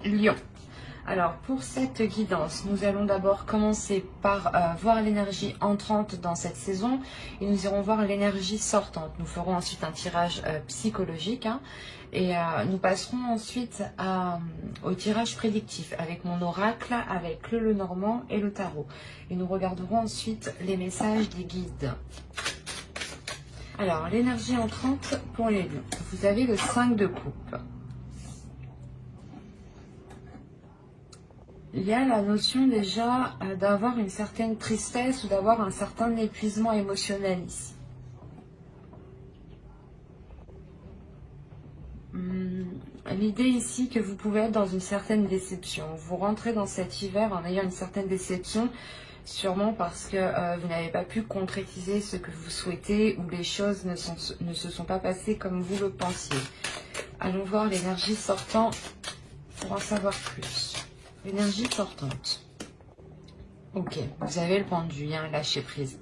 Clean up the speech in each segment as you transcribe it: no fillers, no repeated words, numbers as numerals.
Lion. Alors pour cette guidance, nous allons d'abord commencer par voir l'énergie entrante dans cette saison et nous irons voir l'énergie sortante. Nous ferons ensuite un tirage psychologique et nous passerons ensuite au tirage prédictif avec mon oracle, avec le Lenormand et le tarot. Et nous regarderons ensuite les messages des guides. Alors l'énergie entrante pour les lions. Vous avez le 5 de coupe. Il y a la notion déjà d'avoir une certaine tristesse ou d'avoir un certain épuisement émotionnel ici. L'idée ici que vous pouvez être dans une certaine déception. Vous rentrez dans cet hiver en ayant une certaine déception, sûrement parce que vous n'avez pas pu concrétiser ce que vous souhaitez ou les choses ne se sont pas passées comme vous le pensiez. Allons voir l'énergie sortant pour en savoir plus. L'énergie sortante. Ok, vous avez le pendu, lâcher prise.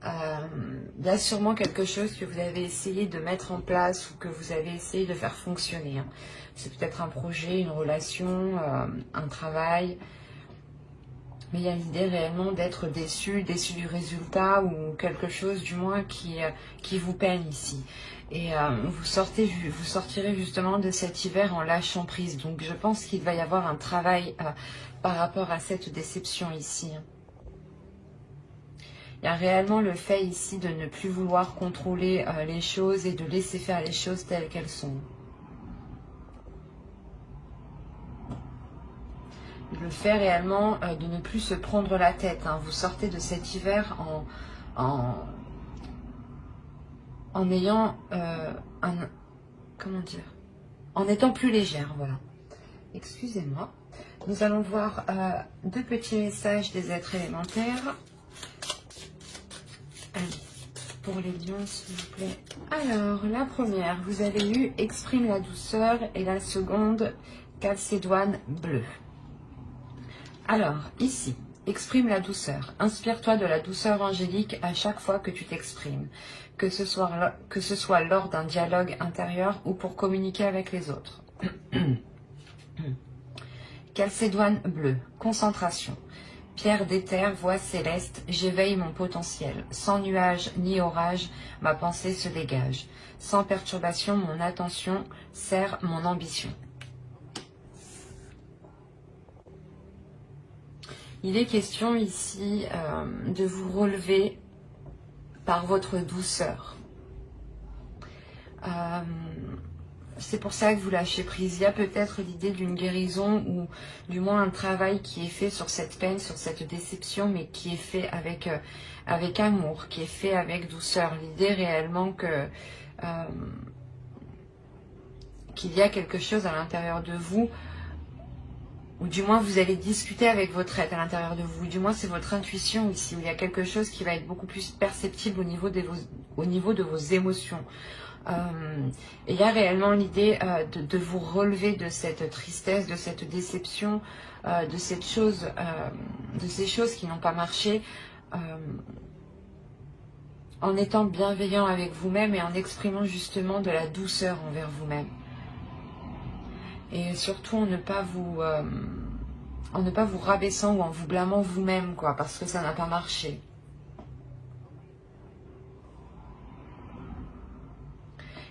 Il y a sûrement quelque chose que vous avez essayé de mettre en place ou que vous avez essayé de faire fonctionner. C'est peut-être un projet, une relation, un travail. Mais il y a l'idée réellement d'être déçu du résultat ou quelque chose du moins qui vous peine ici. Et vous sortirez justement de cet hiver en lâchant prise. Donc je pense qu'il va y avoir un travail par rapport à cette déception ici. Il y a réellement le fait ici de ne plus vouloir contrôler les choses et de laisser faire les choses telles qu'elles sont. Le fait réellement de ne plus se prendre la tête. Vous sortez de cet hiver en ayant en étant plus légère, voilà. Excusez-moi. Nous allons voir deux petits messages des êtres élémentaires. Allez, pour les lions, s'il vous plaît. Alors, la première, vous avez eu exprime la douceur et la seconde, calcédoine bleue. Alors, ici, exprime la douceur. Inspire-toi de la douceur angélique à chaque fois que tu t'exprimes, que ce soit lors d'un dialogue intérieur ou pour communiquer avec les autres. Calcédoine bleue, concentration. Pierre d'éther, voix céleste, j'éveille mon potentiel. Sans nuage ni orage, ma pensée se dégage. Sans perturbation, mon attention sert mon ambition. Il est question ici de vous relever par votre douceur. C'est pour ça que vous lâchez prise. Il y a peut-être l'idée d'une guérison ou du moins un travail qui est fait sur cette peine, sur cette déception, mais qui est fait avec amour, qui est fait avec douceur. L'idée réellement qu'il y a quelque chose à l'intérieur de vous, ou du moins vous allez discuter avec votre être à l'intérieur de vous, du moins c'est votre intuition ici, où il y a quelque chose qui va être beaucoup plus perceptible au niveau de vos émotions. Et il y a réellement l'idée de vous relever de cette tristesse, de cette déception, de ces choses qui n'ont pas marché, en étant bienveillant avec vous-même et en exprimant justement de la douceur envers vous-même. Et surtout en ne pas vous rabaissant ou en vous blâmant vous-même, parce que ça n'a pas marché.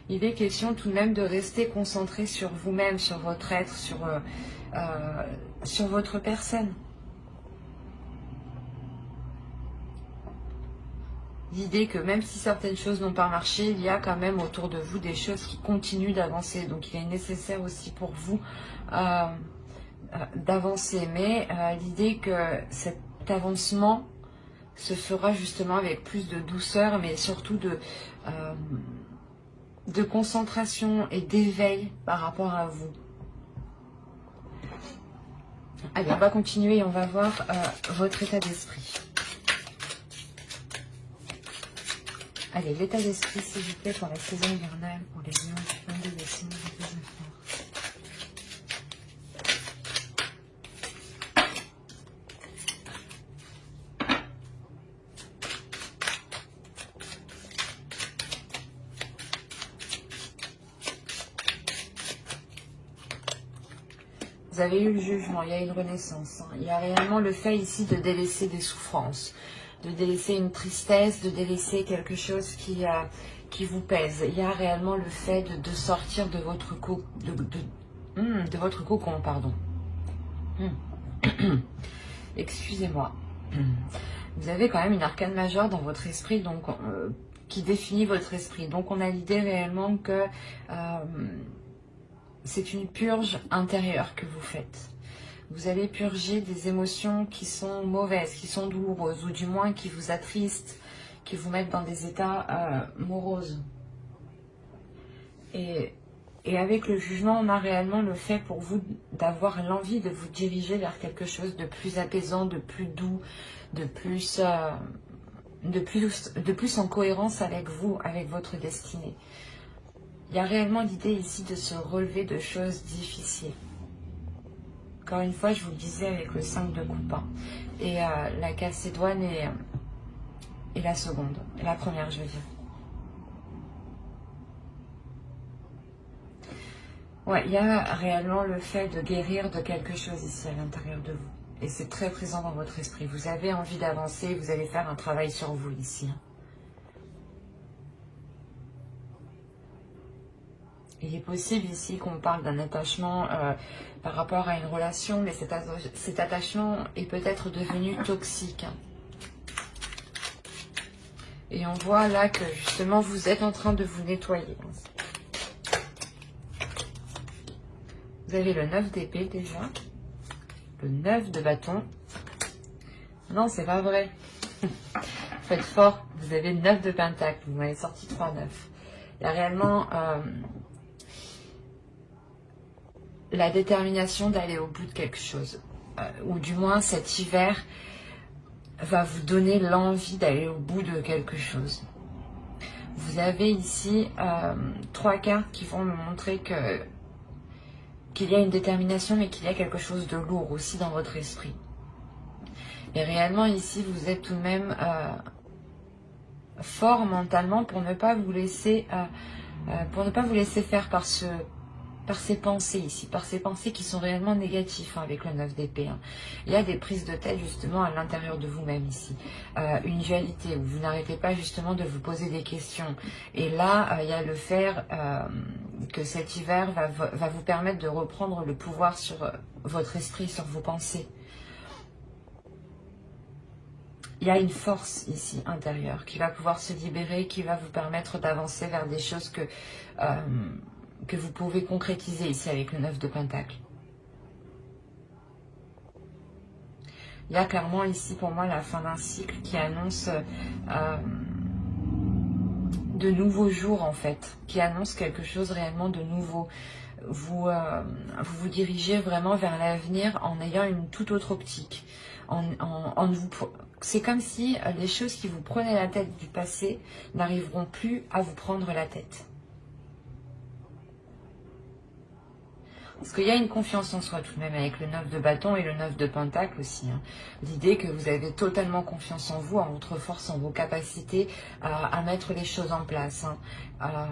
Il est question tout de même de rester concentré sur vous-même, sur votre être, sur votre personne. L'idée que même si certaines choses n'ont pas marché, il y a quand même autour de vous des choses qui continuent d'avancer. Donc il est nécessaire aussi pour vous d'avancer. Mais l'idée que cet avancement se fera justement avec plus de douceur, mais surtout de concentration et d'éveil par rapport à vous. Allez, on va continuer et on va voir votre état d'esprit. Allez, l'état d'esprit, s'il vous plaît, pour la saison hivernale, pour les lions du 22 décembre 2019. Vous avez eu le jugement, il y a une renaissance. Hein. Il y a réellement le fait ici de délaisser des souffrances, de délaisser une tristesse, de délaisser quelque chose qui vous pèse. Il y a réellement le fait de sortir de votre de votre cocon, pardon. Excusez-moi. Vous avez quand même une arcane majeure dans votre esprit, donc qui définit votre esprit. Donc on a l'idée réellement que c'est une purge intérieure que vous faites. Vous allez purger des émotions qui sont mauvaises, qui sont douloureuses, ou du moins qui vous attristent, qui vous mettent dans des états moroses. Et avec le jugement, on a réellement le fait pour vous d'avoir l'envie de vous diriger vers quelque chose de plus apaisant, de plus doux, de plus en cohérence avec vous, avec votre destinée. Il y a réellement l'idée ici de se relever de choses difficiles. Encore une fois, je vous le disais avec le 5 de coupe. Hein. Et la Calcédoine et la seconde. Et la première, je veux dire. Ouais, il y a réellement le fait de guérir de quelque chose ici à l'intérieur de vous. Et c'est très présent dans votre esprit. Vous avez envie d'avancer, vous allez faire un travail sur vous ici. Il est possible ici qu'on parle d'un attachement par rapport à une relation, mais cet attachement est peut-être devenu toxique. Et on voit là que justement vous êtes en train de vous nettoyer. Vous avez le 9 d'épée déjà. Le 9 de bâton. Non, c'est pas vrai. Vous faites fort. Vous avez le 9 de pentacle. Vous m'avez sorti 3-9. Il y a réellement la détermination d'aller au bout de quelque chose. Ou du moins cet hiver va vous donner l'envie d'aller au bout de quelque chose. Vous avez ici 3 cartes qui vont me montrer qu'il y a une détermination, mais qu'il y a quelque chose de lourd aussi dans votre esprit. Et réellement ici, vous êtes tout de même fort mentalement pour ne pas vous laisser faire par ces pensées ici, par ces pensées qui sont réellement négatives hein, avec le 9 d'épée. Hein. Il y a des prises de tête justement à l'intérieur de vous-même ici. Une dualité où vous n'arrêtez pas justement de vous poser des questions. Et là, il y a le fait que cet hiver va vous permettre de reprendre le pouvoir sur votre esprit, sur vos pensées. Il y a une force ici intérieure qui va pouvoir se libérer, qui va vous permettre d'avancer vers des choses que vous pouvez concrétiser ici avec le 9 de pentacle. Il y a clairement ici pour moi la fin d'un cycle qui annonce de nouveaux jours en fait, qui annonce quelque chose réellement de nouveau. Vous vous dirigez vraiment vers l'avenir en ayant une toute autre optique. C'est comme si les choses qui vous prenaient la tête du passé n'arriveront plus à vous prendre la tête. Parce qu'il y a une confiance en soi tout de même avec le 9 de bâton et le 9 de pentacle aussi. Hein. L'idée que vous avez totalement confiance en vous, en votre force, en vos capacités à mettre les choses en place. Hein.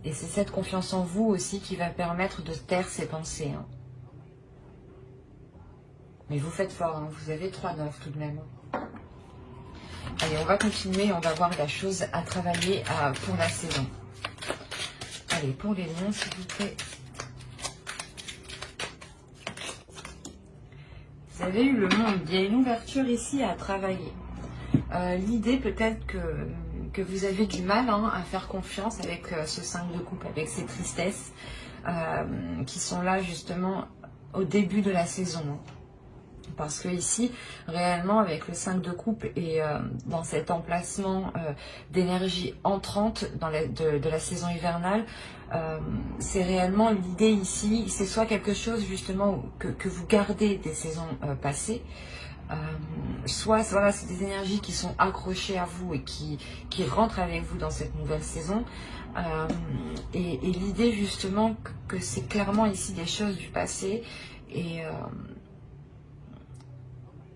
Et c'est cette confiance en vous aussi qui va permettre de taire ces pensées. Hein. Mais vous faites fort, hein. Vous avez 3-9 tout de même. Allez, on va continuer, on va voir la chose à travailler pour la saison. Allez, pour les lions, s'il vous plaît. Vous avez eu le monde, il y a une ouverture ici à travailler. L'idée peut-être que vous avez du mal hein, à faire confiance avec ce 5 de coupe, avec ces tristesses qui sont là justement au début de la saison. Hein. Parce que ici, réellement, avec le 5 de coupe et dans cet emplacement d'énergie entrante de la saison hivernale, c'est réellement l'idée ici, c'est soit quelque chose justement que vous gardez des saisons passées, soit voilà, c'est des énergies qui sont accrochées à vous et qui rentrent avec vous dans cette nouvelle saison. Et l'idée justement que c'est clairement ici des choses du passé et...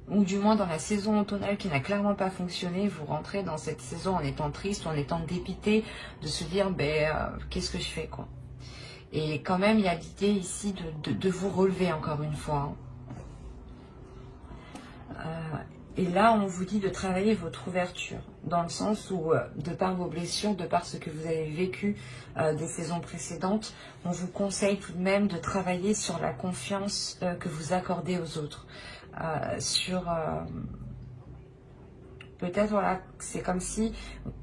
ou du moins dans la saison automnale qui n'a clairement pas fonctionné, vous rentrez dans cette saison en étant triste ou en étant dépité, de se dire qu'est-ce que je fais quoi. Et quand même, il y a l'idée ici de vous relever encore une fois. Et là, on vous dit de travailler votre ouverture, dans le sens où, de par vos blessures, de par ce que vous avez vécu des saisons précédentes, on vous conseille tout de même de travailler sur la confiance que vous accordez aux autres. Peut-être, voilà, c'est comme si,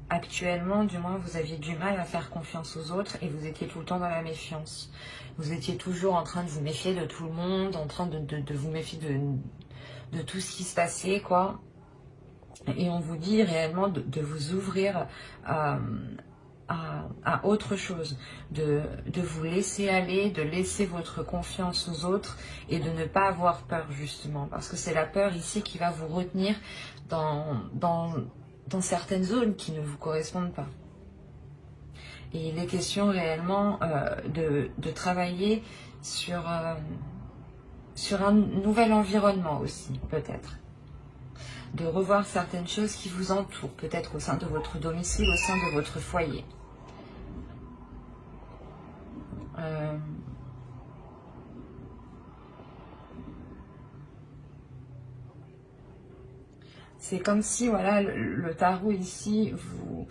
actuellement, du moins, vous aviez du mal à faire confiance aux autres et vous étiez tout le temps dans la méfiance. Vous étiez toujours en train de vous méfier de tout le monde, en train de vous méfier de tout ce qui se passait, quoi. Et on vous dit réellement de vous ouvrir à autre chose, de vous laisser aller, de laisser votre confiance aux autres et de ne pas avoir peur, justement. Parce que c'est la peur ici qui va vous retenir dans certaines zones qui ne vous correspondent pas. Et il est question réellement de travailler sur un nouvel environnement aussi, peut-être. De revoir certaines choses qui vous entourent, peut-être au sein de votre domicile, au sein de votre foyer. C'est comme si, voilà, le tarot ici vous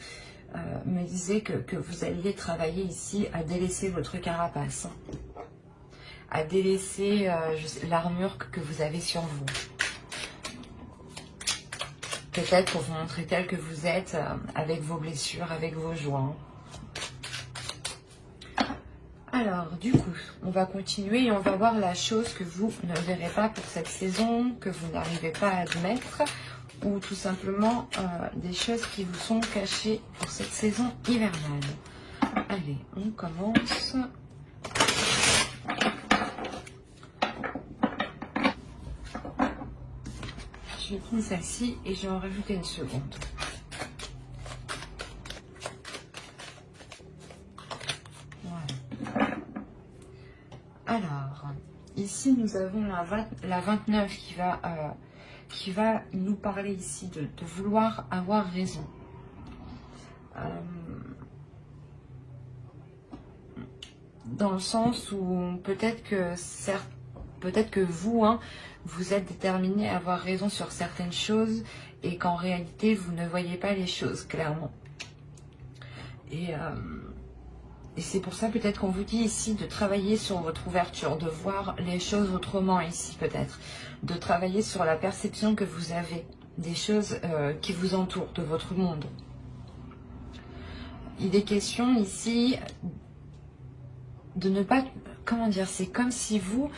me disait que vous alliez travailler ici à délaisser votre carapace, à délaisser l'armure que vous avez sur vous. Peut-être pour vous montrer tel que vous êtes, avec vos blessures, avec vos joies. Alors, du coup, on va continuer et on va voir la chose que vous ne verrez pas pour cette saison, que vous n'arrivez pas à admettre, ou tout simplement des choses qui vous sont cachées pour cette saison hivernale. Allez, on commence. Je vais prendre celle-ci et je vais en rajouter une seconde. Voilà. Alors, ici nous avons la 29 qui va nous parler ici de vouloir avoir raison. Dans le sens où peut-être que vous, vous êtes déterminé à avoir raison sur certaines choses et qu'en réalité, vous ne voyez pas les choses clairement. Et c'est pour ça peut-être qu'on vous dit ici de travailler sur votre ouverture, de voir les choses autrement ici peut-être, de travailler sur la perception que vous avez des choses qui vous entourent, de votre monde. Il est question ici de ne pas, comment dire, c'est comme si vous,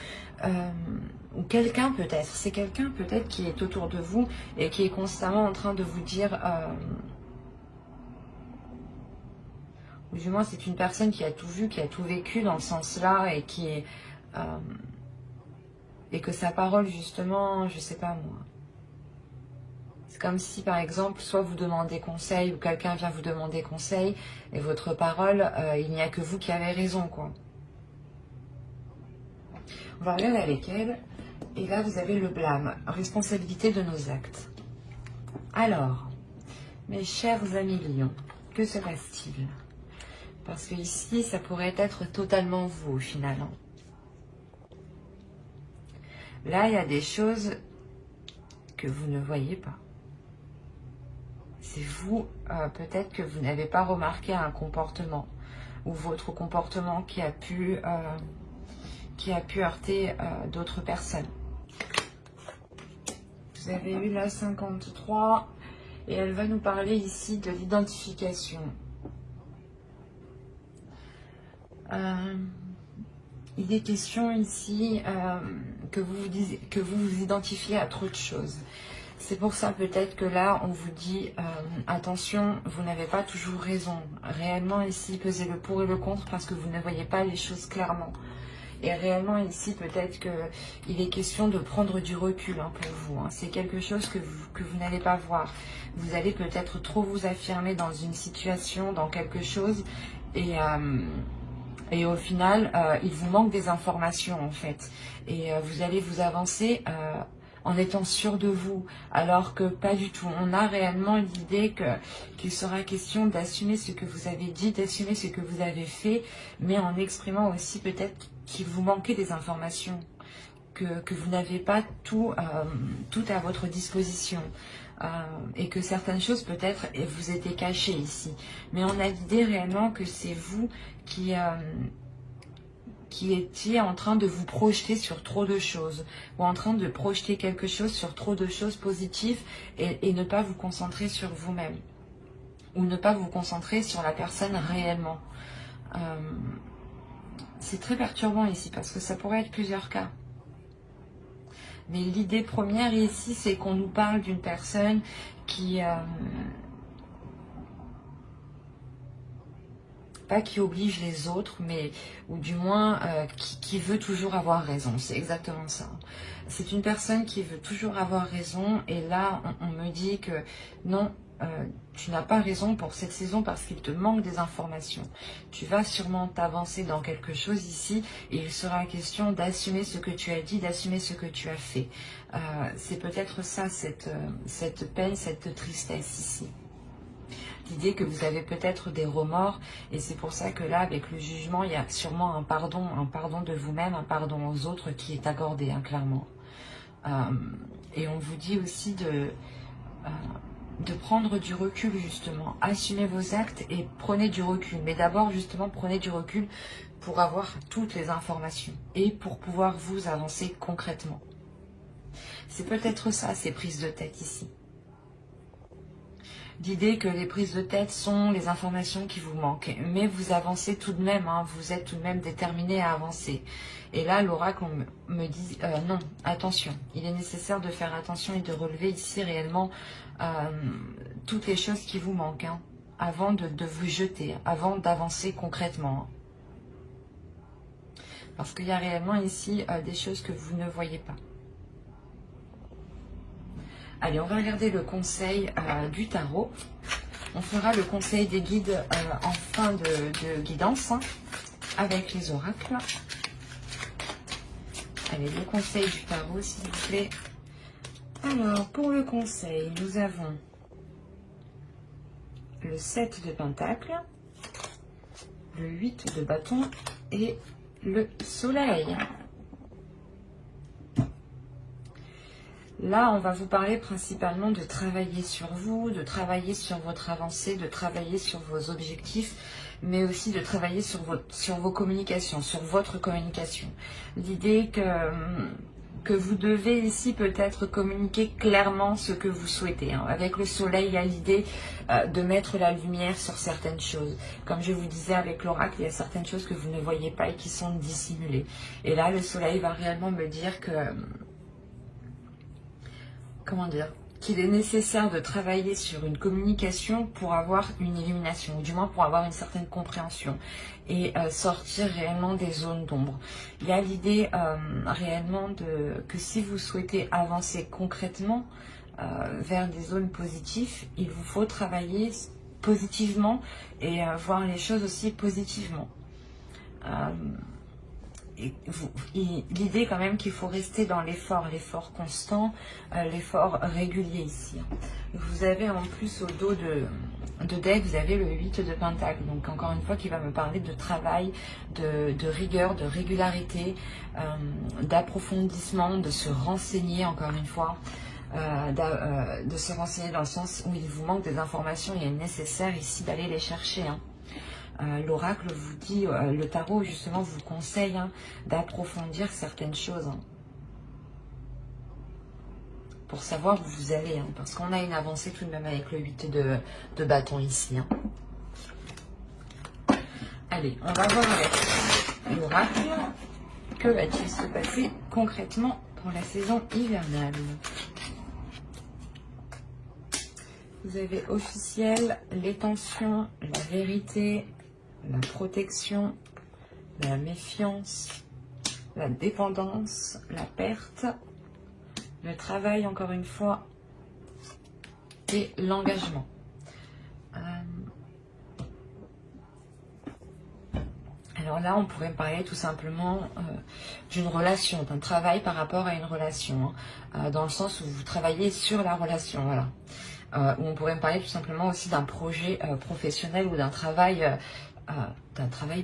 ou quelqu'un peut-être, c'est quelqu'un peut-être qui est autour de vous et qui est constamment en train de vous dire, ou du moins c'est une personne qui a tout vu, qui a tout vécu dans ce sens-là et qui est, et que sa parole justement, je sais pas moi, c'est comme si par exemple, soit vous demandez conseil ou quelqu'un vient vous demander conseil et votre parole, il n'y a que vous qui avez raison, quoi. On va regarder avec elle. Et là, vous avez le blâme, responsabilité de nos actes. Alors, mes chers amis lions, que se passe-t-il? Parce que ici, ça pourrait être totalement vous au final. Là, il y a des choses que vous ne voyez pas. C'est vous, peut-être que vous n'avez pas remarqué un comportement ou votre comportement qui a pu heurter d'autres personnes. Vous avez eu la 53 et elle va nous parler ici de l'identification. Il est question ici que vous vous identifiez à trop de choses. C'est pour ça peut-être que là, on vous dit, attention, vous n'avez pas toujours raison. Réellement ici, pesez le pour et le contre parce que vous ne voyez pas les choses clairement. Et réellement ici, peut-être qu'il est question de prendre du recul pour vous. C'est quelque chose que vous n'allez pas voir. Vous allez peut-être trop vous affirmer dans une situation, dans quelque chose. Et au final, il vous manque des informations en fait. Et vous allez vous avancer en étant sûr de vous, alors que pas du tout. On a réellement l'idée qu'il sera question d'assumer ce que vous avez dit, d'assumer ce que vous avez fait, mais en exprimant aussi peut-être qu'il vous manquait des informations, que vous n'avez pas tout à votre disposition. Et que certaines choses peut-être vous étaient cachées ici. Mais on a l'idée réellement que c'est vous qui étiez en train de vous projeter sur trop de choses, ou en train de projeter quelque chose sur trop de choses positives et ne pas vous concentrer sur vous-même, ou ne pas vous concentrer sur la personne réellement. C'est très perturbant ici, parce que ça pourrait être plusieurs cas. Mais l'idée première ici, c'est qu'on nous parle d'une personne qui... pas qui oblige les autres, mais ou du moins qui veut toujours avoir raison. C'est exactement ça. C'est une personne qui veut toujours avoir raison. Et là, on me dit que non, tu n'as pas raison pour cette saison parce qu'il te manque des informations. Tu vas sûrement t'avancer dans quelque chose ici et il sera question d'assumer ce que tu as dit, d'assumer ce que tu as fait. C'est peut-être ça, cette peine, cette tristesse ici. L'idée que vous avez peut-être des remords et c'est pour ça que là, avec le jugement, il y a sûrement un pardon de vous-même, un pardon aux autres qui est accordé, hein, clairement. Et on vous dit aussi de prendre du recul, justement. Assumez vos actes et prenez du recul. Mais d'abord, justement, prenez du recul pour avoir toutes les informations et pour pouvoir vous avancer concrètement. C'est peut-être ça, ces prises de tête ici. L'idée que les prises de tête sont les informations qui vous manquent. Mais vous avancez tout de même, hein, vous êtes tout de même déterminé à avancer. Et là, l'oracle me dit, non, attention. Il est nécessaire de faire attention et de relever ici réellement toutes les choses qui vous manquent, hein, avant de vous jeter, avant d'avancer concrètement. Parce qu'il y a réellement ici des choses que vous ne voyez pas. Allez, on va regarder le conseil du tarot. On fera le conseil des guides en fin de guidance, hein, avec les oracles. Allez, le conseil du tarot, s'il vous plaît. Alors, pour le conseil, nous avons le 7 de pentacle, le 8 de bâton et le soleil. Là, on va vous parler principalement de travailler sur vous, de travailler sur votre avancée, de travailler sur vos objectifs, mais aussi de travailler sur vos communications, sur votre communication. L'idée que vous devez ici peut-être communiquer clairement ce que vous souhaitez. Hein. Avec le soleil, il y a l'idée de mettre la lumière sur certaines choses. Comme je vous disais avec l'oracle, il y a certaines choses que vous ne voyez pas et qui sont dissimulées. Et là, le soleil va réellement me dire que... comment dire, qu'il est nécessaire de travailler sur une communication pour avoir une illumination, ou du moins pour avoir une certaine compréhension et sortir réellement des zones d'ombre. Il y a l'idée réellement que si vous souhaitez avancer concrètement vers des zones positives, il vous faut travailler positivement et voir les choses aussi positivement. L'idée quand même qu'il faut rester dans l'effort constant, l'effort régulier ici. Vous avez en plus au dos de deck, vous avez le 8 de pentacle, donc encore une fois qui va me parler de travail, de rigueur, de régularité, d'approfondissement, de se renseigner encore une fois, de se renseigner dans le sens où il vous manque des informations, il est nécessaire ici d'aller les chercher, hein. L'oracle vous dit, le tarot justement vous conseille, hein, d'approfondir certaines choses, hein, pour savoir où vous allez, hein, parce qu'on a une avancée tout de même avec le 8 de bâton ici, hein. Allez, on va voir avec l'oracle, que va-t-il se passer concrètement pour la saison hivernale. Vous avez officiel, les tensions, la vérité, la protection, la méfiance, la dépendance, la perte, le travail encore une fois et l'engagement. Alors là, on pourrait parler tout simplement d'une relation, d'un travail par rapport à une relation, hein, dans le sens où vous travaillez sur la relation, voilà. Ou on pourrait me parler tout simplement aussi d'un projet professionnel ou d'un travail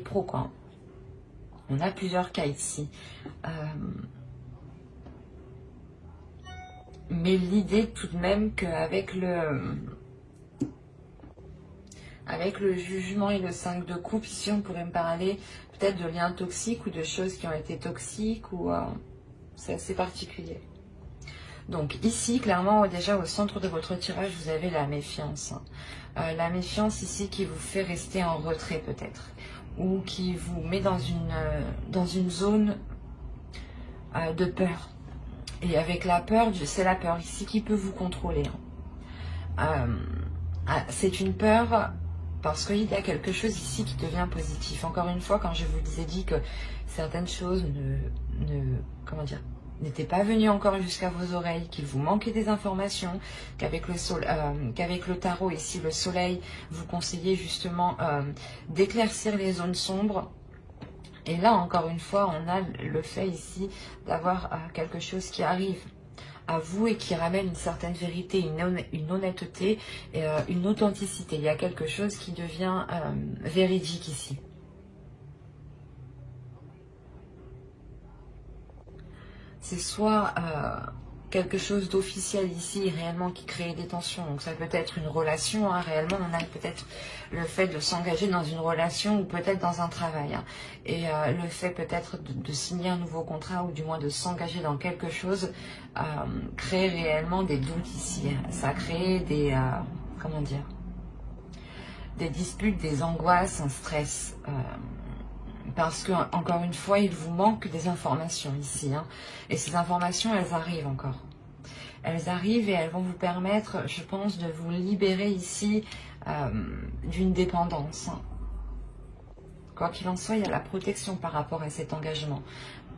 pro, quoi. On a plusieurs cas ici. Mais l'idée tout de même qu'avec avec le jugement et le 5 de coupe, ici on pourrait me parler peut-être de liens toxiques ou de choses qui ont été toxiques, ou c'est assez particulier. Donc ici, clairement, déjà au centre de votre tirage, vous avez la méfiance. La méfiance ici qui vous fait rester en retrait peut-être, ou qui vous met dans une zone de peur. Et avec la peur, c'est la peur ici qui peut vous contrôler. C'est une peur parce qu'il y a quelque chose ici qui devient positif. Encore une fois, quand je vous ai dit que certaines choses n'étaient pas venues encore jusqu'à vos oreilles, qu'il vous manquait des informations, qu'avec le tarot ici, le soleil, vous conseillez justement d'éclaircir les zones sombres. Et là, encore une fois, on a le fait ici d'avoir quelque chose qui arrive à vous et qui ramène une certaine vérité, une honnêteté et une authenticité. Il y a quelque chose qui devient véridique ici. C'est soit quelque chose d'officiel ici, réellement, qui crée des tensions. Donc ça peut être une relation, hein, réellement, on a peut-être le fait de s'engager dans une relation ou peut-être dans un travail. Hein. Et le fait peut-être de signer un nouveau contrat ou du moins de s'engager dans quelque chose crée réellement des doutes ici. Hein. Ça crée des, comment dire, des disputes, des angoisses, un stress. Parce que, encore une fois, il vous manque des informations ici. Hein. Et ces informations, elles arrivent encore. Elles arrivent et elles vont vous permettre, je pense, de vous libérer ici d'une dépendance. Quoi qu'il en soit, il y a la protection par rapport à cet engagement.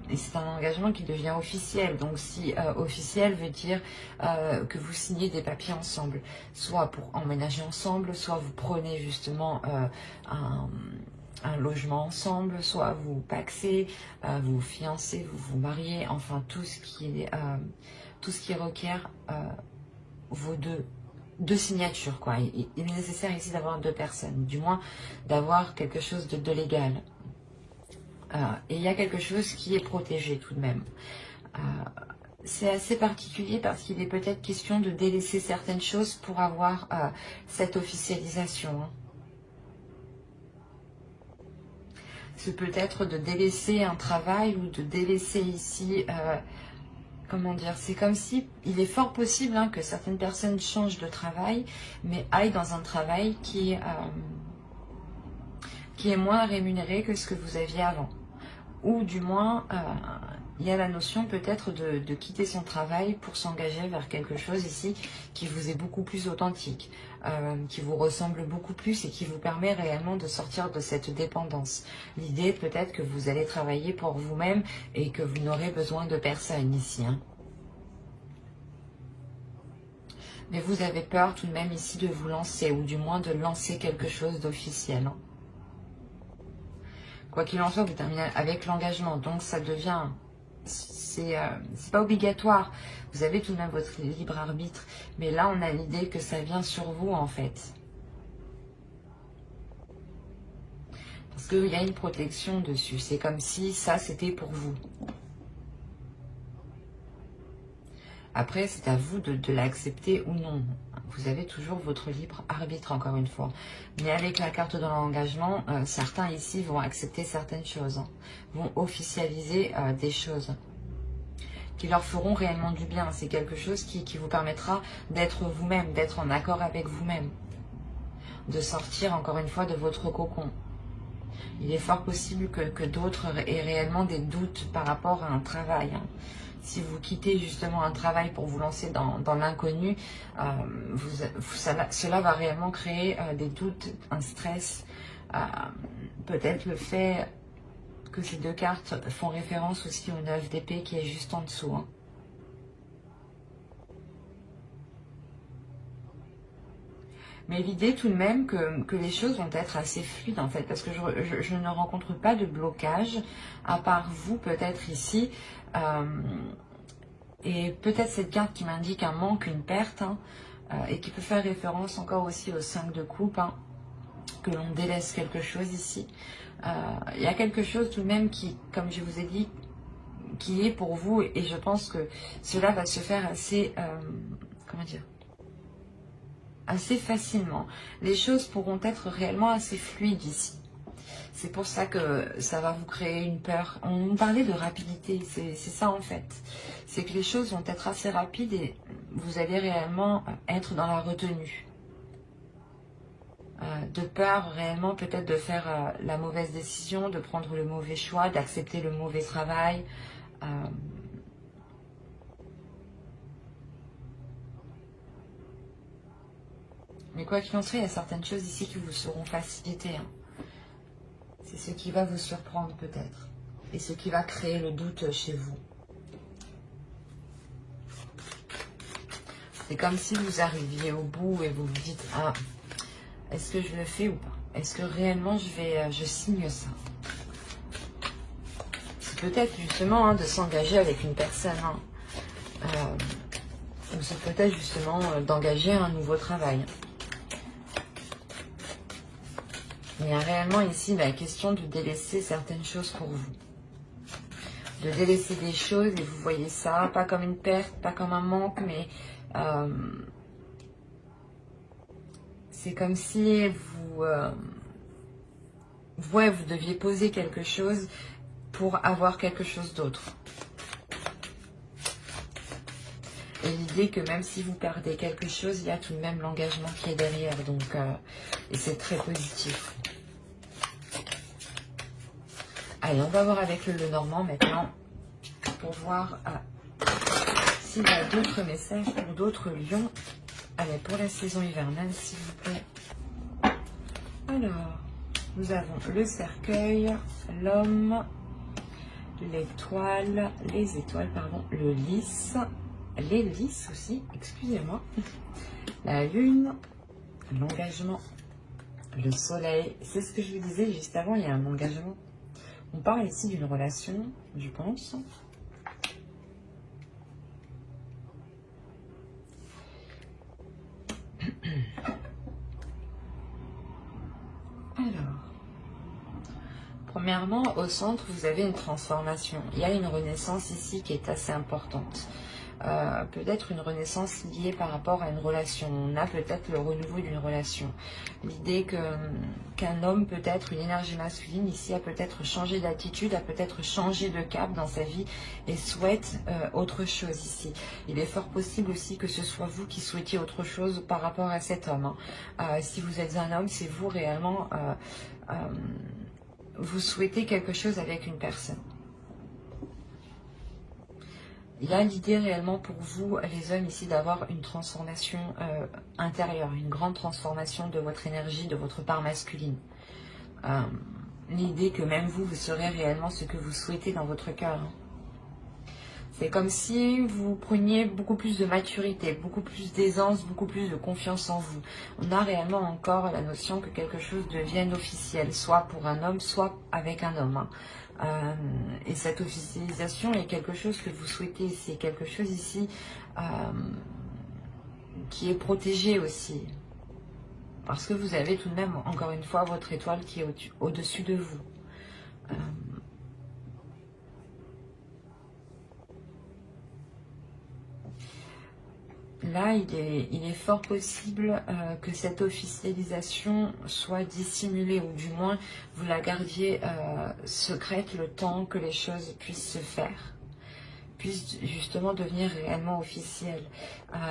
Et c'est un engagement qui devient officiel. Donc si officiel veut dire que vous signez des papiers ensemble, soit pour emménager ensemble, soit vous prenez justement un logement ensemble, soit vous pacsez, vous vous fiancez, vous vous mariez, enfin tout ce qui requiert vos deux signatures, quoi. Il est nécessaire ici d'avoir deux personnes, du moins d'avoir quelque chose de légal. Et il y a quelque chose qui est protégé tout de même. C'est assez particulier parce qu'il est peut-être question de délaisser certaines choses pour avoir cette officialisation. Hein. C'est peut-être de délaisser un travail ou de délaisser ici, comment dire, c'est comme si, il est fort possible hein, que certaines personnes changent de travail, mais aillent dans un travail qui est moins rémunéré que ce que vous aviez avant. Ou du moins, il y a la notion peut-être de quitter son travail pour s'engager vers quelque chose ici qui vous est beaucoup plus authentique, qui vous ressemble beaucoup plus et qui vous permet réellement de sortir de cette dépendance. L'idée peut-être que vous allez travailler pour vous-même et que vous n'aurez besoin de personne ici. Hein. Mais vous avez peur tout de même ici de vous lancer ou du moins de lancer quelque chose d'officiel. Hein. Quoi qu'il en soit, vous terminez avec l'engagement, donc ça devient, c'est pas obligatoire. Vous avez tout de même votre libre arbitre, mais là on a l'idée que ça vient sur vous en fait. Parce qu'il y a une protection dessus, c'est comme si ça c'était pour vous. Après, c'est à vous de l'accepter ou non. Vous avez toujours votre libre arbitre, encore une fois. Mais avec la carte de l'engagement, certains ici vont accepter certaines choses, hein, vont officialiser des choses qui leur feront réellement du bien. C'est quelque chose qui vous permettra d'être vous-même, d'être en accord avec vous-même, de sortir, encore une fois, de votre cocon. Il est fort possible que d'autres aient réellement des doutes par rapport à un travail, hein. Si vous quittez justement un travail pour vous lancer dans l'inconnu, cela va réellement créer des doutes, un stress. Peut-être le fait que ces deux cartes font référence aussi au 9 d'épée qui est juste en dessous. Hein. Mais l'idée tout de même que les choses vont être assez fluides en fait, parce que je ne rencontre pas de blocage, à part vous peut-être ici, et peut-être cette carte qui m'indique un manque, une perte, hein, et qui peut faire référence encore aussi au 5 de coupe, hein, que l'on délaisse quelque chose ici. Il y a quelque chose tout de même qui, comme je vous ai dit, qui est pour vous, et je pense que cela va se faire assez, comment dire, assez facilement. Les choses pourront être réellement assez fluides ici. C'est pour ça que ça va vous créer une peur. On nous parlait de rapidité, c'est ça en fait. C'est que les choses vont être assez rapides et vous allez réellement être dans la retenue. De peur réellement peut-être de faire la mauvaise décision, de prendre le mauvais choix, d'accepter le mauvais travail. Mais quoi qu'il en soit, il y a certaines choses ici qui vous seront facilitées. Hein. C'est ce qui va vous surprendre peut-être. Et ce qui va créer le doute chez vous. C'est comme si vous arriviez au bout et vous vous dites « Ah, est-ce que je le fais ou pas? Est-ce que réellement je signe ça ?» C'est peut-être justement hein, de s'engager avec une personne. Hein. Ou c'est peut-être justement d'engager un nouveau travail. Il y a réellement ici la question de délaisser certaines choses pour vous. De délaisser des choses et vous voyez ça, pas comme une perte, pas comme un manque, mais c'est comme si vous deviez poser quelque chose pour avoir quelque chose d'autre. Et l'idée que même si vous perdez quelque chose, il y a tout de même l'engagement qui est derrière. Donc, et c'est très positif. Allez, on va voir avec le Lenormand maintenant pour voir s'il y a d'autres messages pour d'autres lions. Allez, pour la saison hivernale, s'il vous plaît. Alors, nous avons le cercueil, l'homme, l'étoile, les étoiles, pardon, le lys, les lys aussi, excusez-moi, la lune, l'engagement, le soleil. C'est ce que je vous disais juste avant, il y a un engagement. On parle ici d'une relation, je pense. Alors, premièrement, au centre, vous avez une transformation. Il y a une renaissance ici qui est assez importante. Peut-être une renaissance liée par rapport à une relation. On a peut-être le renouveau d'une relation. L'idée qu'un homme, peut-être une énergie masculine ici, a peut-être changé d'attitude, a peut-être changé de cap dans sa vie et souhaite autre chose ici. Il est fort possible aussi que ce soit vous qui souhaitiez autre chose par rapport à cet homme. Hein. Si vous êtes un homme, c'est vous réellement, vous souhaitez quelque chose avec une personne. Il y a l'idée réellement pour vous, les hommes ici, d'avoir une transformation intérieure, une grande transformation de votre énergie, de votre part masculine. L'idée que même vous, vous serez réellement ce que vous souhaitez dans votre cœur. Hein. C'est comme si vous preniez beaucoup plus de maturité, beaucoup plus d'aisance, beaucoup plus de confiance en vous. On a réellement encore la notion que quelque chose devienne officiel, soit pour un homme, soit avec un homme. Hein. Et cette officialisation est quelque chose que vous souhaitez, c'est quelque chose ici qui est protégé aussi. Parce que vous avez tout de même, encore une fois, votre étoile qui est au-dessus de vous. Là, il est fort possible que cette officialisation soit dissimulée, ou du moins vous la gardiez secrète le temps que les choses puissent se faire, puissent justement devenir réellement officielles.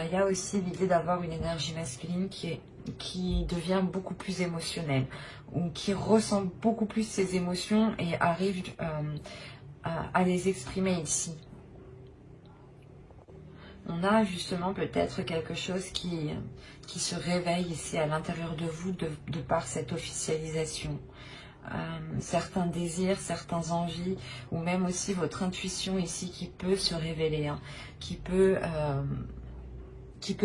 Il y a aussi l'idée d'avoir une énergie masculine qui devient beaucoup plus émotionnelle, ou qui ressent beaucoup plus ses émotions et arrive à les exprimer ici. On a justement peut-être quelque chose qui se réveille ici à l'intérieur de vous de par cette officialisation. Certains désirs, certaines envies, ou même aussi votre intuition ici qui peut se révéler, hein, qui peut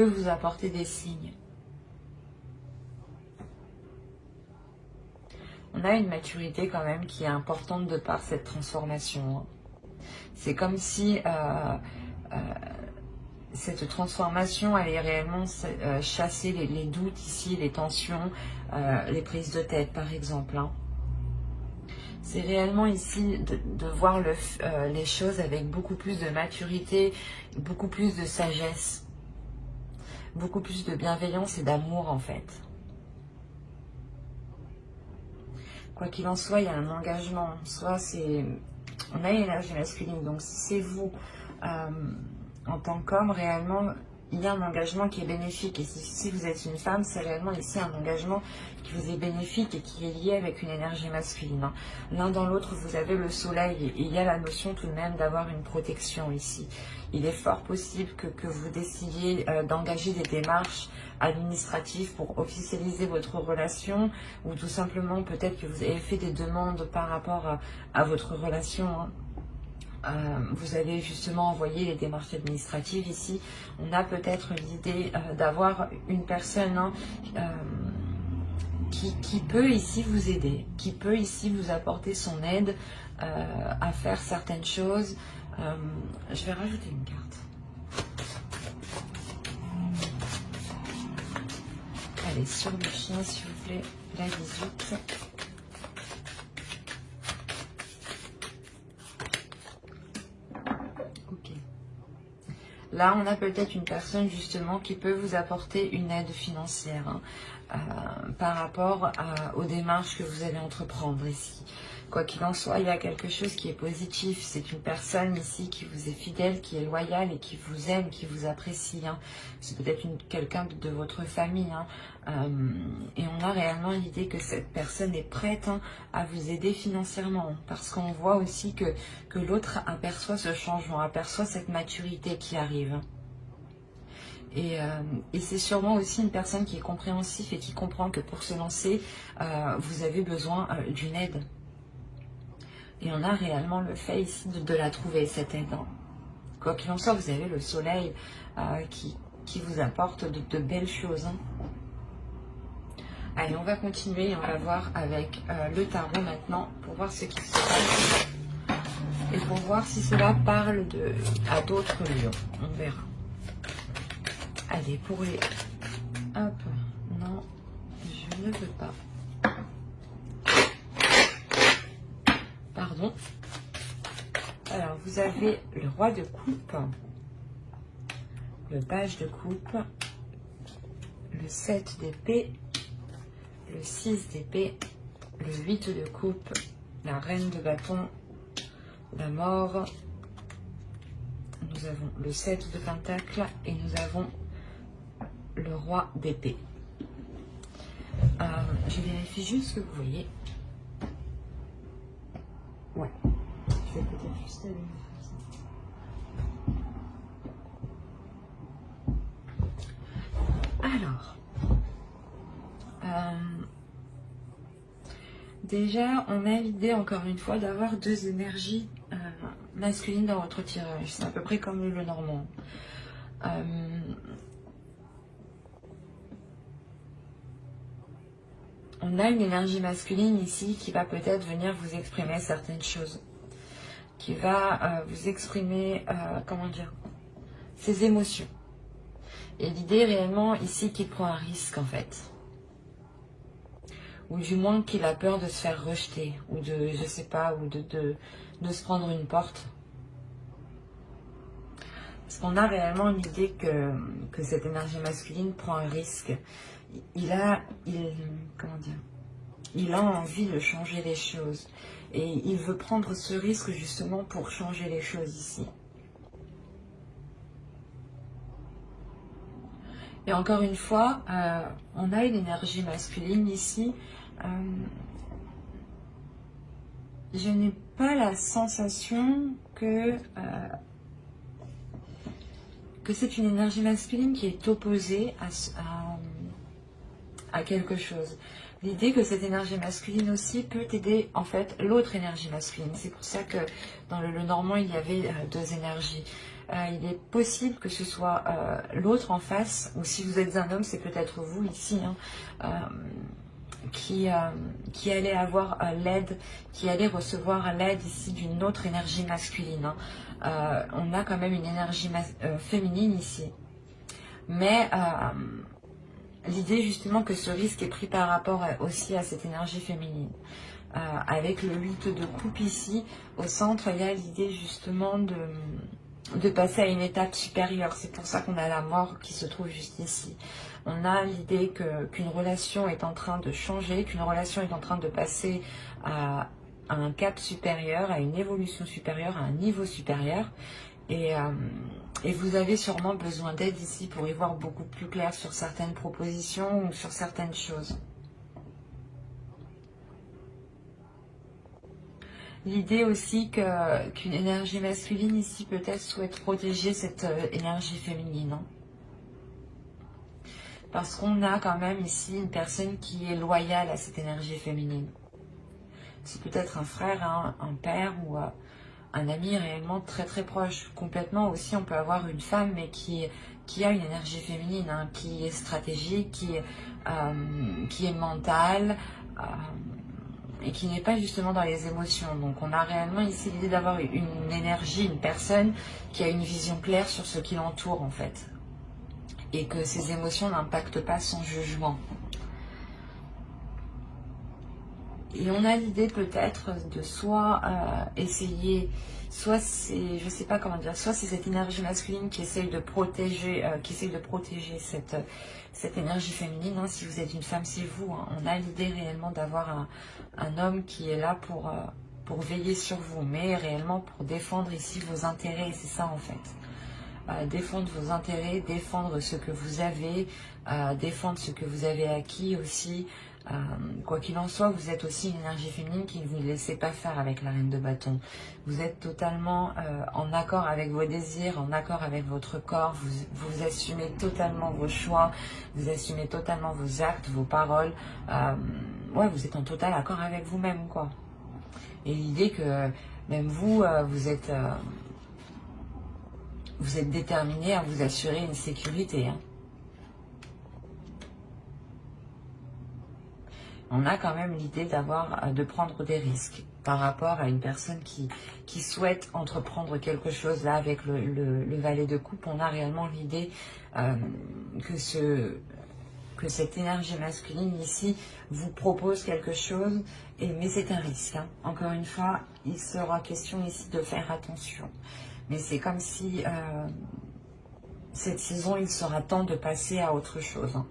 vous apporter des signes. On a une maturité quand même qui est importante de par cette transformation. Hein. C'est comme si cette transformation allait réellement chasser les doutes ici, les tensions, les prises de tête par exemple. Hein. C'est réellement ici de voir les choses avec beaucoup plus de maturité, beaucoup plus de sagesse, beaucoup plus de bienveillance et d'amour en fait. Quoi qu'il en soit, il y a un engagement. Soit c'est... On a une énergie masculine, donc si c'est vous, en tant qu'homme, réellement, il y a un engagement qui est bénéfique. Et si vous êtes une femme, c'est réellement ici un engagement qui vous est bénéfique et qui est lié avec une énergie masculine. Hein. L'un dans l'autre, vous avez le soleil et il y a la notion tout de même d'avoir une protection ici. Il est fort possible que vous décidiez d'engager des démarches administratives pour officialiser votre relation ou tout simplement peut-être que vous avez fait des demandes par rapport à votre relation. Hein. Vous avez justement envoyé les démarches administratives ici. On a peut-être l'idée d'avoir une personne hein, qui peut ici vous aider, qui peut ici vous apporter son aide à faire certaines choses. Je vais rajouter une carte. Allez, sur le chien, s'il vous plaît, la 18. Ok. Là, on a peut-être une personne justement qui peut vous apporter une aide financière hein, par rapport aux démarches que vous allez entreprendre ici. Quoi qu'il en soit, il y a quelque chose qui est positif. C'est une personne ici qui vous est fidèle, qui est loyale et qui vous aime, qui vous apprécie. Hein. C'est peut-être quelqu'un de votre famille. Hein. Et on a réellement l'idée que cette personne est prête hein, à vous aider financièrement. Parce qu'on voit aussi que l'autre aperçoit ce changement, aperçoit cette maturité qui arrive. Et c'est sûrement aussi une personne qui est compréhensif et qui comprend que pour se lancer, vous avez besoin d'une aide. Et on a réellement le fait ici de la trouver, cette aide. Hein. Quoi qu'il en soit, vous avez le soleil qui vous apporte de belles choses. Hein. Allez, on va continuer et on va voir avec le tarot maintenant pour voir ce qui se passe. Et pour voir si cela parle à d'autres lieux. On verra. Allez, pour les... Hop, non, je ne veux pas. Pardon. Alors, vous avez le roi de coupe, le page de coupe, le 7 d'épée, le 6 d'épée, le 8 de coupe, la reine de bâton, la mort. Nous avons le 7 de pentacle et nous avons le roi d'épée. Je vérifie juste ce que vous voyez. Ouais. Je vais peut-être juste allumer ça. Alors. Déjà, on a l'idée, encore une fois, d'avoir deux énergies masculines dans votre tirage. C'est à peu près comme le normand. On a une énergie masculine ici qui va peut-être venir vous exprimer certaines choses. Qui va vous exprimer, comment dire, ses émotions. Et l'idée réellement ici qu'il prend un risque en fait. Ou du moins qu'il a peur de se faire rejeter. Ou de, je sais pas, ou de se prendre une porte. Parce qu'on a réellement l'idée que cette énergie masculine prend un risque. Comment dire, il a envie de changer les choses. Et il veut prendre ce risque justement pour changer les choses ici. Et encore une fois, on a une énergie masculine ici. Je n'ai pas la sensation que c'est une énergie masculine qui est opposée à quelque chose. L'idée que cette énergie masculine aussi peut aider en fait l'autre énergie masculine. C'est pour ça que dans le normand, il y avait deux énergies. Il est possible que ce soit l'autre en face, ou si vous êtes un homme, c'est peut-être vous ici. Hein. qui allait avoir l'aide, qui allait recevoir l'aide ici d'une autre énergie masculine. On a quand même une énergie féminine ici. Mais l'idée justement que ce risque est pris par rapport aussi à cette énergie féminine. Avec le 8 de coupe ici, au centre, il y a l'idée justement de passer à une étape supérieure. C'est pour ça qu'on a la mort qui se trouve juste ici. On a l'idée qu'une relation est en train de changer, qu'une relation est en train de passer à un cap supérieur, à une évolution supérieure, à un niveau supérieur. Et vous avez sûrement besoin d'aide ici pour y voir beaucoup plus clair sur certaines propositions ou sur certaines choses. L'idée aussi qu'une énergie masculine ici peut-être souhaite protéger cette énergie féminine. Hein. Parce qu'on a quand même ici une personne qui est loyale à cette énergie féminine. C'est peut-être un frère, hein, un père ou un ami réellement très très proche. Complètement aussi, on peut avoir une femme mais qui a une énergie féminine, hein, qui est stratégique, qui est mentale, et qui n'est pas justement dans les émotions. Donc on a réellement ici l'idée d'avoir une énergie, une personne qui a une vision claire sur ce qui l'entoure en fait. Et que ses émotions n'impactent pas son jugement. Et on a l'idée peut-être de soit essayer, soit c'est, je sais pas comment dire, soit c'est cette énergie masculine qui essaye de protéger, cette énergie féminine. Hein, si vous êtes une femme, c'est vous. Hein, on a l'idée réellement d'avoir un homme qui est là pour veiller sur vous, mais réellement pour défendre ici vos intérêts. C'est ça en fait. Défendre vos intérêts, défendre ce que vous avez, défendre ce que vous avez acquis aussi. Quoi qu'il en soit, vous êtes aussi une énergie féminine qui ne vous laissez pas faire avec la reine de bâton. Vous êtes totalement en accord avec vos désirs, en accord avec votre corps, vous assumez totalement vos choix, vous assumez totalement vos actes, vos paroles. Ouais, vous êtes en total accord avec vous-même, quoi. Et l'idée que même vous, vous êtes déterminé à vous assurer une sécurité, hein. On a quand même l'idée de prendre des risques par rapport à une personne qui souhaite entreprendre quelque chose. Là, avec le valet de coupe, on a réellement l'idée que cette énergie masculine ici vous propose quelque chose, mais c'est un risque. Hein. Encore une fois, il sera question ici de faire attention. Mais c'est comme si cette saison, il sera temps de passer à autre chose. Hein.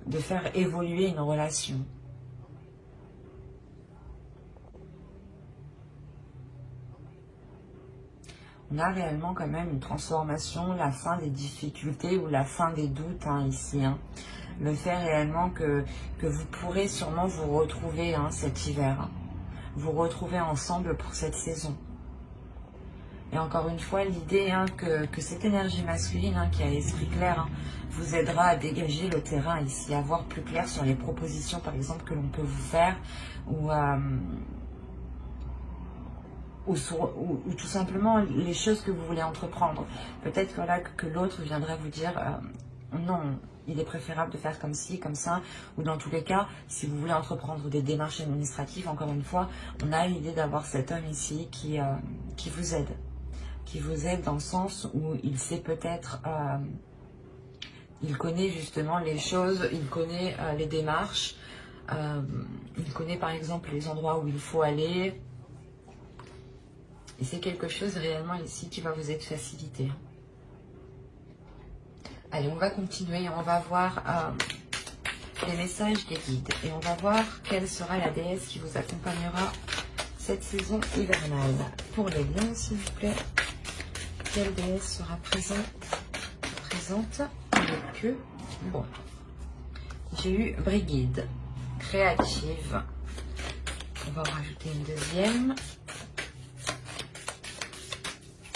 De faire évoluer une relation. On a réellement quand même une transformation, la fin des difficultés ou la fin des doutes, hein, ici. Hein. Le fait réellement que vous pourrez sûrement vous retrouver, hein, cet hiver. Hein. Vous retrouver ensemble pour cette saison. Et encore une fois, l'idée, hein, que cette énergie masculine, hein, qui a l'esprit clair, hein, vous aidera à dégager le terrain ici, à voir plus clair sur les propositions, par exemple, que l'on peut vous faire, ou tout simplement les choses que vous voulez entreprendre. Peut-être voilà, que l'autre viendrait vous dire non, il est préférable de faire comme ci, comme ça, ou dans tous les cas, si vous voulez entreprendre des démarches administratives, encore une fois, on a l'idée d'avoir cet homme ici qui vous aide. Qui vous aide dans le sens où il sait peut-être, il connaît justement les choses, il connaît les démarches, il connaît par exemple les endroits où il faut aller. Et c'est quelque chose réellement ici qui va vous être facilité. Allez, on va continuer, on va voir les messages des guides. Et on va voir quelle sera la déesse qui vous accompagnera cette saison hivernale. Pour les lions, s'il vous plaît. Quelle déesse sera présente avec eux? Bon, j'ai eu Brigide, créative. On va en rajouter une deuxième.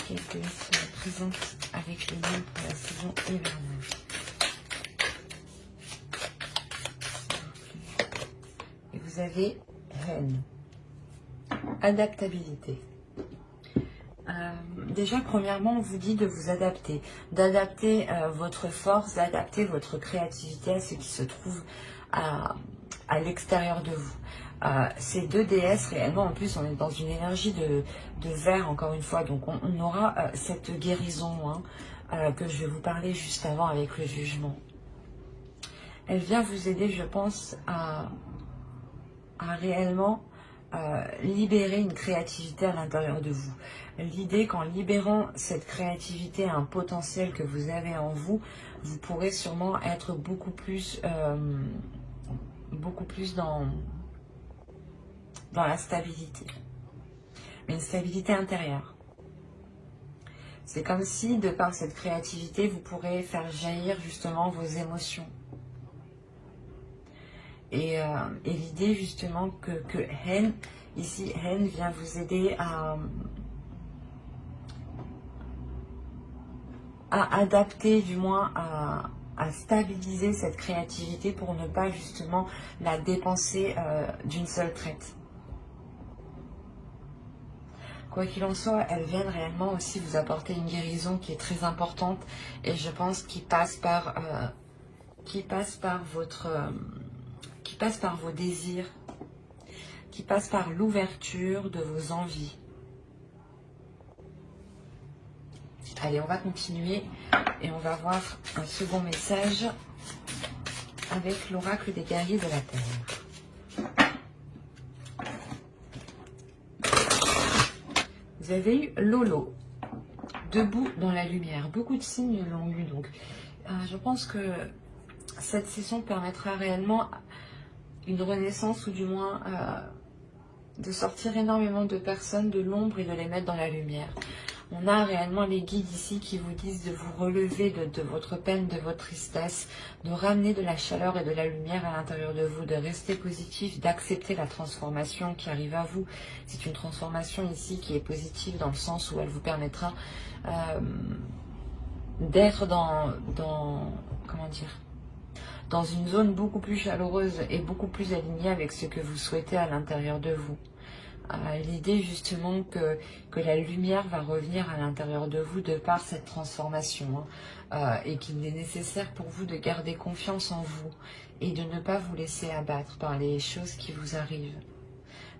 Quelle déesse sera présente avec les lions pour la saison hivernale? Et vous avez Reine, adaptabilité. Déjà, premièrement, on vous dit de vous adapter, d'adapter votre force, d'adapter votre créativité à ce qui se trouve à l'extérieur de vous. Ces deux déesses, réellement, en plus, on est dans une énergie de verre, encore une fois, donc on aura cette guérison que je vais vous parler juste avant avec le jugement. Elle vient vous aider, je pense, à réellement libérer une créativité à l'intérieur de vous. L'idée qu'en libérant cette créativité, un potentiel que vous avez en vous, vous pourrez sûrement être beaucoup plus dans la stabilité. Mais une stabilité intérieure. C'est comme si, de par cette créativité, vous pourrez faire jaillir justement vos émotions. Et l'idée justement que Hen, ici, Hen vient vous aider à adapter, du moins à stabiliser cette créativité pour ne pas justement la dépenser d'une seule traite. Quoi qu'il en soit, elles viennent réellement aussi vous apporter une guérison qui est très importante et je pense qui passe par vos désirs, qui passe par l'ouverture de vos envies. Allez, on va continuer et on va voir un second message avec l'oracle des guerriers de la Terre. Vous avez eu Lolo, debout dans la lumière. Beaucoup de signes l'ont eu, donc je pense que cette session permettra réellement une renaissance ou du moins de sortir énormément de personnes de l'ombre et de les mettre dans la lumière. On a réellement les guides ici qui vous disent de vous relever de votre peine, de votre tristesse, de ramener de la chaleur et de la lumière à l'intérieur de vous, de rester positif, d'accepter la transformation qui arrive à vous. C'est une transformation ici qui est positive dans le sens où elle vous permettra d'être comment dire, dans une zone beaucoup plus chaleureuse et beaucoup plus alignée avec ce que vous souhaitez à l'intérieur de vous. L'idée justement que la lumière va revenir à l'intérieur de vous de par cette transformation et qu'il est nécessaire pour vous de garder confiance en vous et de ne pas vous laisser abattre par les choses qui vous arrivent.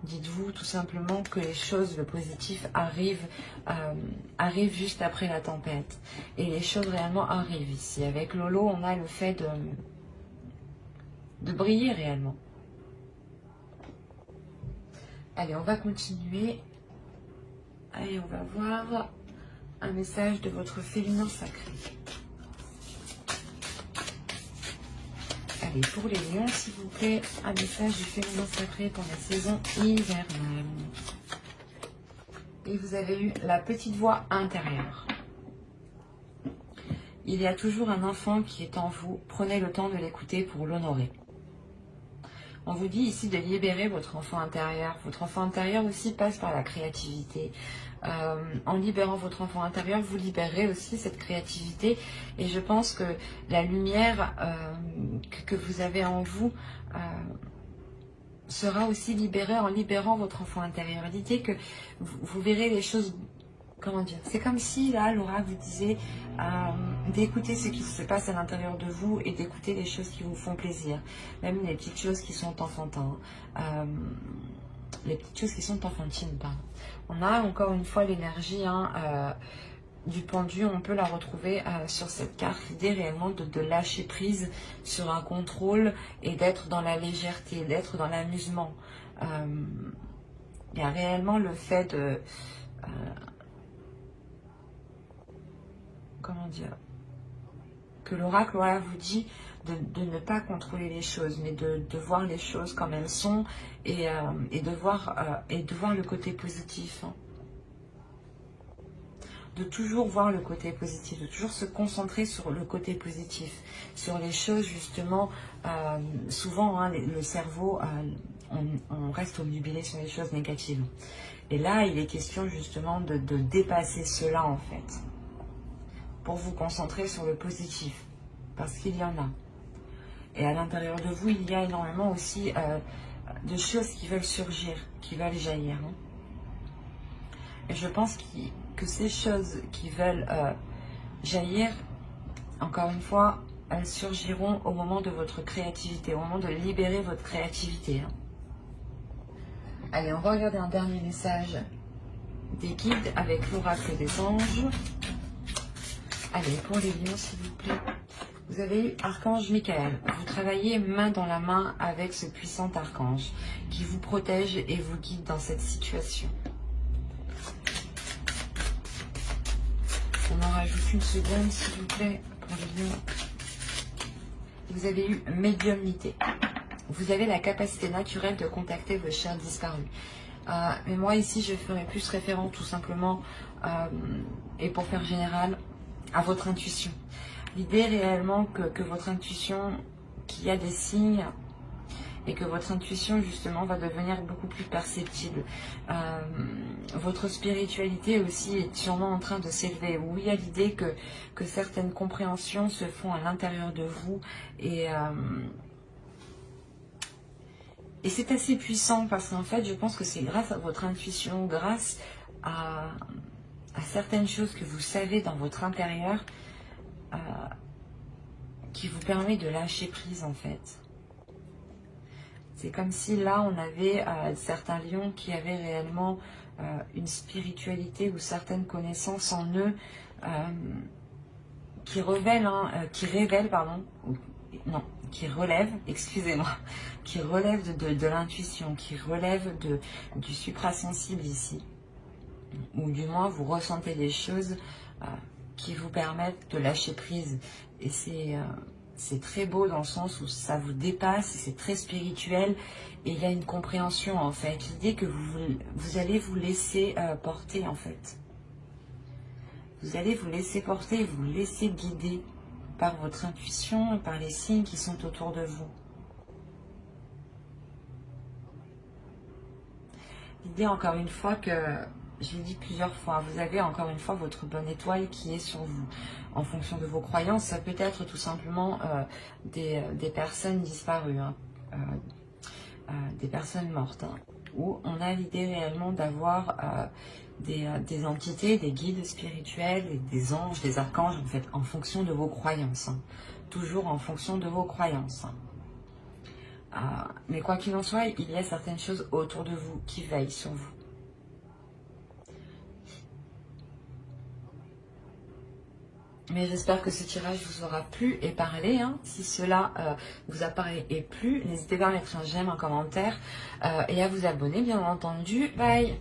Dites-vous tout simplement que les choses, le positif arrive juste après la tempête et les choses réellement arrivent ici. Avec Lolo, on a le fait de briller réellement. Allez, on va continuer. Allez, on va voir un message de votre féminin sacré. Allez, pour les lions, s'il vous plaît, un message du féminin sacré pour la saison hivernale. Et vous avez eu la petite voix intérieure. Il y a toujours un enfant qui est en vous. Prenez le temps de l'écouter pour l'honorer. On vous dit ici de libérer votre enfant intérieur. Votre enfant intérieur aussi passe par la créativité. En libérant votre enfant intérieur, vous libérez aussi cette créativité. Et je pense que la lumière que vous avez en vous sera aussi libérée en libérant votre enfant intérieur. L'idée que vous verrez les choses... Comment dire? C'est comme si, là, Laura vous disait d'écouter ce qui se passe à l'intérieur de vous et d'écouter les choses qui vous font plaisir. Même les petites choses qui sont enfantines. Les petites choses qui sont enfantines, pardon. On a encore une fois l'énergie du pendu. On peut la retrouver sur cette carte. L'idée réellement de lâcher prise sur un contrôle et d'être dans la légèreté, d'être dans l'amusement. Il y a réellement le fait de... comment dire, que l'oracle vous dit de ne pas contrôler les choses, mais de voir les choses comme elles sont et de voir le côté positif. De toujours voir le côté positif, de toujours se concentrer sur le côté positif, sur les choses justement, souvent le cerveau, on reste obnubilé sur les choses négatives. Et là, il est question justement de dépasser cela en fait. Pour vous concentrer sur le positif, parce qu'il y en a. Et à l'intérieur de vous, il y a énormément aussi de choses qui veulent surgir, qui veulent jaillir. Et je pense que ces choses qui veulent jaillir, encore une fois, surgiront au moment de votre créativité, au moment de libérer votre créativité. Allez, on va regarder un dernier message des guides avec l'oracle des anges. Allez, pour les lions, s'il vous plaît. Vous avez eu Archange Michael. Vous travaillez main dans la main avec ce puissant archange qui vous protège et vous guide dans cette situation. On en rajoute une seconde, s'il vous plaît, pour les lions. Vous avez eu médiumnité. Vous avez la capacité naturelle de contacter vos chers disparus. Mais moi, ici, je ferai plus référence tout simplement, et pour faire général, à votre intuition. L'idée réellement que votre intuition, qu'il y a des signes et que votre intuition justement va devenir beaucoup plus perceptible. Votre spiritualité aussi est sûrement en train de s'élever. Oui, il y a l'idée que certaines compréhensions se font à l'intérieur de vous et c'est assez puissant parce qu'en fait, je pense que c'est grâce à votre intuition, grâce à certaines choses que vous savez dans votre intérieur, qui vous permet de lâcher prise en fait. C'est comme si là on avait certains lions qui avaient réellement une spiritualité ou certaines connaissances en eux qui relèvent, excusez-moi, qui relèvent de l'intuition, qui relèvent du suprasensible ici. Ou du moins vous ressentez des choses qui vous permettent de lâcher prise. Et c'est très beau dans le sens où ça vous dépasse, c'est très spirituel et il y a une compréhension en fait. L'idée que vous allez vous laisser porter en fait. Vous allez vous laisser porter, vous laisser guider par votre intuition et par les signes qui sont autour de vous. L'idée encore une fois que, je l'ai dit plusieurs fois, vous avez encore une fois votre bonne étoile qui est sur vous. En fonction de vos croyances, ça peut être tout simplement des personnes disparues, hein, des personnes mortes, hein, où on a l'idée réellement d'avoir des entités, des guides spirituels, des anges, des archanges, en fait, en fonction de vos croyances. Hein, toujours en fonction de vos croyances. Hein. Mais quoi qu'il en soit, il y a certaines choses autour de vous qui veillent sur vous. Mais j'espère que ce tirage vous aura plu et parlé. Hein. Si cela vous a parlé et plu, n'hésitez pas à mettre un j'aime, un commentaire et à vous abonner, bien entendu. Bye!